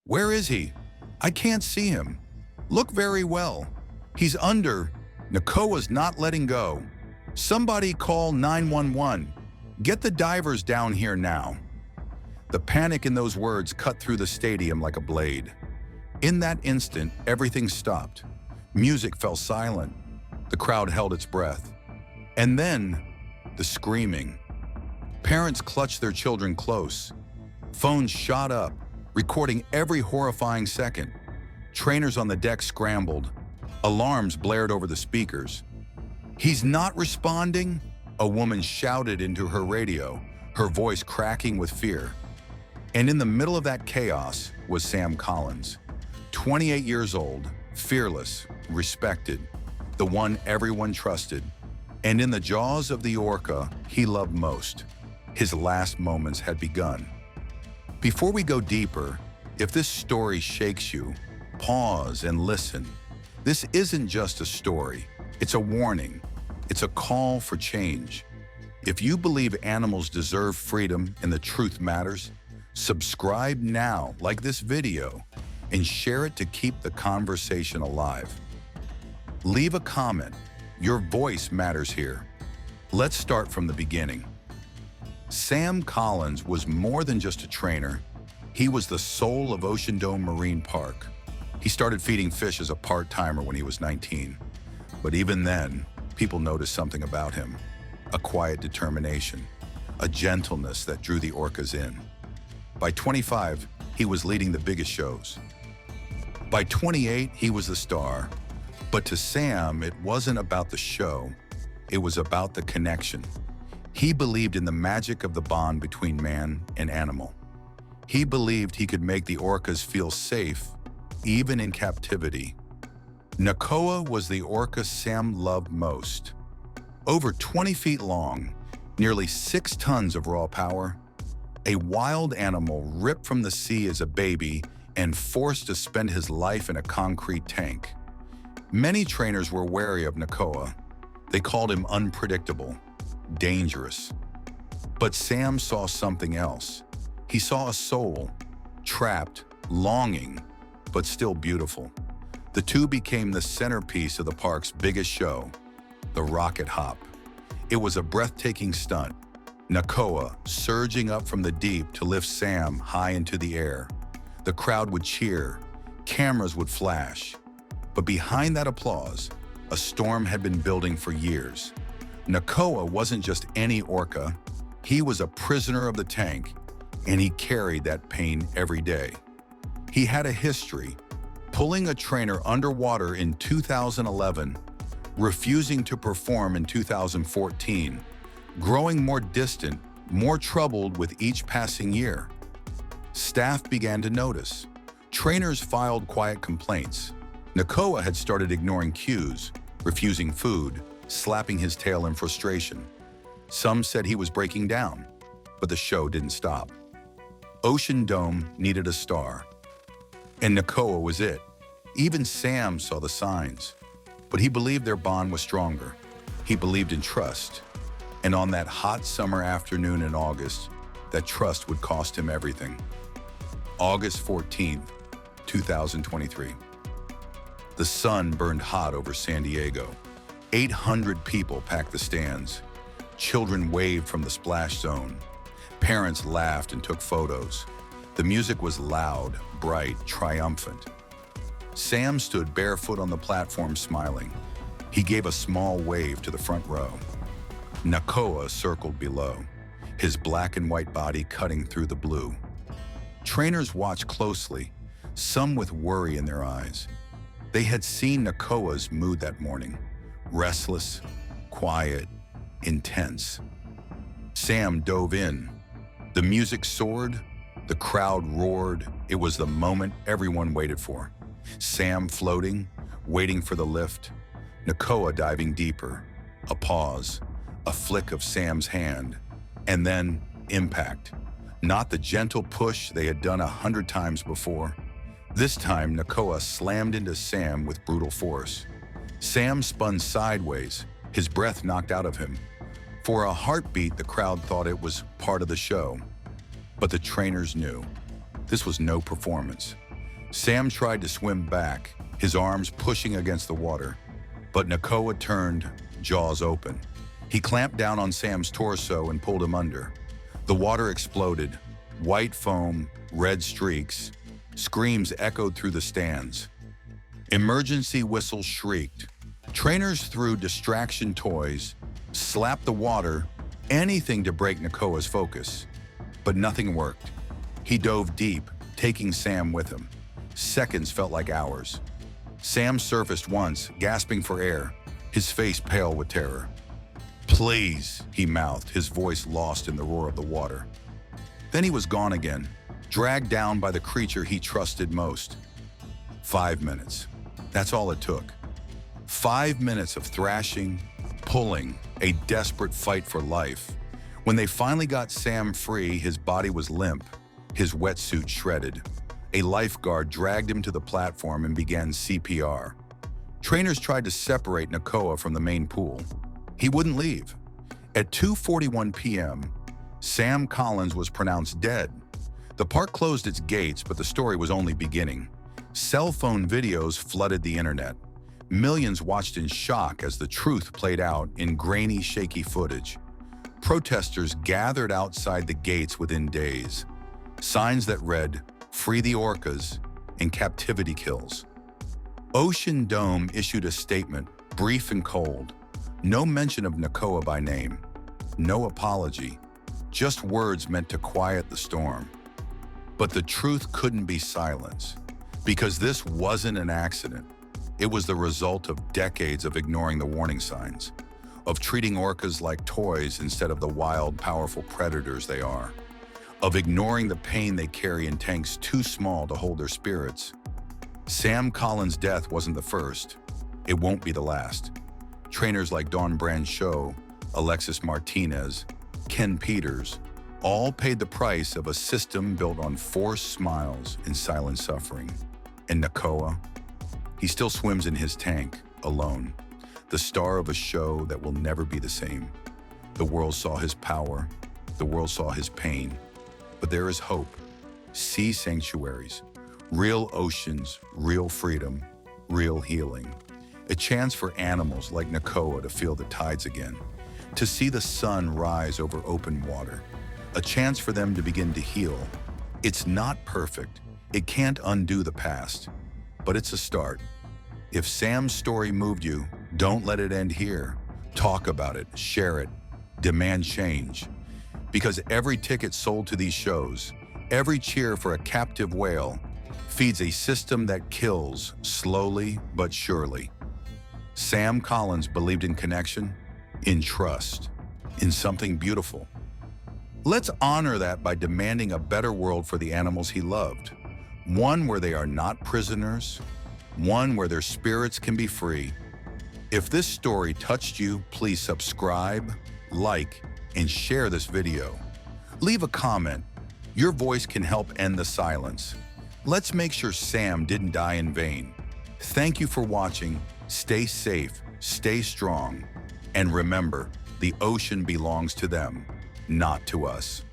Where is he? I can't see him. Look very well. He's under. Nakoa's not letting go. Somebody call 911. Get the divers down here now. The panic in those words cut through the stadium like a blade. In that instant, everything stopped. Music fell silent. The crowd held its breath. And then, the screaming. Parents clutched their children close. Phones shot up, recording every horrifying second. Trainers on the deck scrambled. Alarms blared over the speakers. "He's not responding?" a woman shouted into her radio, her voice cracking with fear. And in the middle of that chaos was Sam Collins, 28 years old, fearless, respected, the one everyone trusted. And in the jaws of the orca he loved most, his last moments had begun. Before we go deeper, if this story shakes you, pause and listen. This isn't just a story, it's a warning. It's a call for change. If you believe animals deserve freedom and the truth matters, subscribe now, like this video, and share it to keep the conversation alive. Leave a comment. Your voice matters here. Let's start from the beginning. Sam Collins was more than just a trainer. He was the soul of Ocean Dome Marine Park. He started feeding fish as a part-timer when he was 19. But even then, people noticed something about him. A quiet determination, a gentleness that drew the orcas in. By 25, he was leading the biggest shows. By 28, he was the star. But to Sam, it wasn't about the show. It was about the connection. He believed in the magic of the bond between man and animal. He believed he could make the orcas feel safe, even in captivity. Nakoa was the orca Sam loved most. Over 20 feet long, nearly 6 tons of raw power, a wild animal ripped from the sea as a baby and forced to spend his life in a concrete tank. Many trainers were wary of Nakoa. They called him unpredictable, dangerous. But Sam saw something else. He saw a soul, trapped, longing, but still beautiful. The two became the centerpiece of the park's biggest show, the rocket hop. It was a breathtaking stunt. Nakoa surging up from the deep to lift Sam high into the air. The crowd would cheer, cameras would flash. But behind that applause, a storm had been building for years. Nakoa wasn't just any orca. He was a prisoner of the tank, and he carried that pain every day. He had a history, pulling a trainer underwater in 2011, refusing to perform in 2014, growing more distant, more troubled with each passing year. Staff began to notice. Trainers filed quiet complaints. Nakoa had started ignoring cues, refusing food, slapping his tail in frustration. Some said he was breaking down, but the show didn't stop. Ocean Dome needed a star, and Nakoa was it. Even Sam saw the signs, but he believed their bond was stronger. He believed in trust, and on that hot summer afternoon in August, that trust would cost him everything. August 14th, 2023. The sun burned hot over San Diego. 800 people packed the stands. Children waved from the splash zone. Parents laughed and took photos. The music was loud, bright, triumphant. Sam stood barefoot on the platform smiling. He gave a small wave to the front row. Nakoa circled below, his black and white body cutting through the blue. Trainers watched closely, some with worry in their eyes. They had seen Nakoa's mood that morning, restless, quiet, intense. Sam dove in. The music soared, the crowd roared. It was the moment everyone waited for. Sam floating, waiting for the lift. Nakoa diving deeper. A pause, a flick of Sam's hand, and then impact. Not the gentle push they had done 100 times before. This time, Nakoa slammed into Sam with brutal force. Sam spun sideways, his breath knocked out of him. For a heartbeat, the crowd thought it was part of the show. But the trainers knew. This was no performance. Sam tried to swim back, his arms pushing against the water, but Nakoa turned, jaws open. He clamped down on Sam's torso and pulled him under. The water exploded, white foam, red streaks. Screams echoed through the stands. Emergency whistles shrieked. Trainers threw distraction toys, slapped the water, anything to break Nakoa's focus. But nothing worked. He dove deep, taking Sam with him. Seconds felt like hours. Sam surfaced once, gasping for air, his face pale with terror. "Please," he mouthed, his voice lost in the roar of the water. Then he was gone again, dragged down by the creature he trusted most. 5 minutes. That's all it took. 5 minutes of thrashing, pulling, a desperate fight for life. When they finally got Sam free, his body was limp, his wetsuit shredded. A lifeguard dragged him to the platform and began CPR. Trainers tried to separate Nakoa from the main pool. He wouldn't leave. At 2:41 p.m., Sam Collins was pronounced dead. The park closed its gates, but the story was only beginning. Cell phone videos flooded the internet. Millions watched in shock as the truth played out in grainy, shaky footage. Protesters gathered outside the gates within days. Signs that read, "Free the Orcas," and "Captivity kills." Ocean Dome issued a statement, brief and cold. No mention of Nakoa by name. No apology. Just words meant to quiet the storm. But the truth couldn't be silenced, because this wasn't an accident. It was the result of decades of ignoring the warning signs, of treating orcas like toys instead of the wild, powerful predators they are, of ignoring the pain they carry in tanks too small to hold their spirits. Sam Collins' death wasn't the first. It won't be the last. Trainers like Dawn Brancheau, Alexis Martinez, Ken Peters, all paid the price of a system built on forced smiles and silent suffering. And Nakoa? He still swims in his tank, alone, the star of a show that will never be the same. The world saw his power, the world saw his pain, but there is hope. Sea sanctuaries, real oceans, real freedom, real healing. A chance for animals like Nakoa to feel the tides again, to see the sun rise over open water. A chance for them to begin to heal. It's not perfect. It can't undo the past, but it's a start. If Sam's story moved you, don't let it end here. Talk about it, share it, demand change. Because every ticket sold to these shows, every cheer for a captive whale, feeds a system that kills slowly but surely. Sam Collins believed in connection, in trust, in something beautiful. Let's honor that by demanding a better world for the animals he loved. One where they are not prisoners, one where their spirits can be free. If this story touched you, please subscribe, like, and share this video. Leave a comment. Your voice can help end the silence. Let's make sure Sam didn't die in vain. Thank you for watching. Stay safe, stay strong, and remember, the ocean belongs to them, not to us.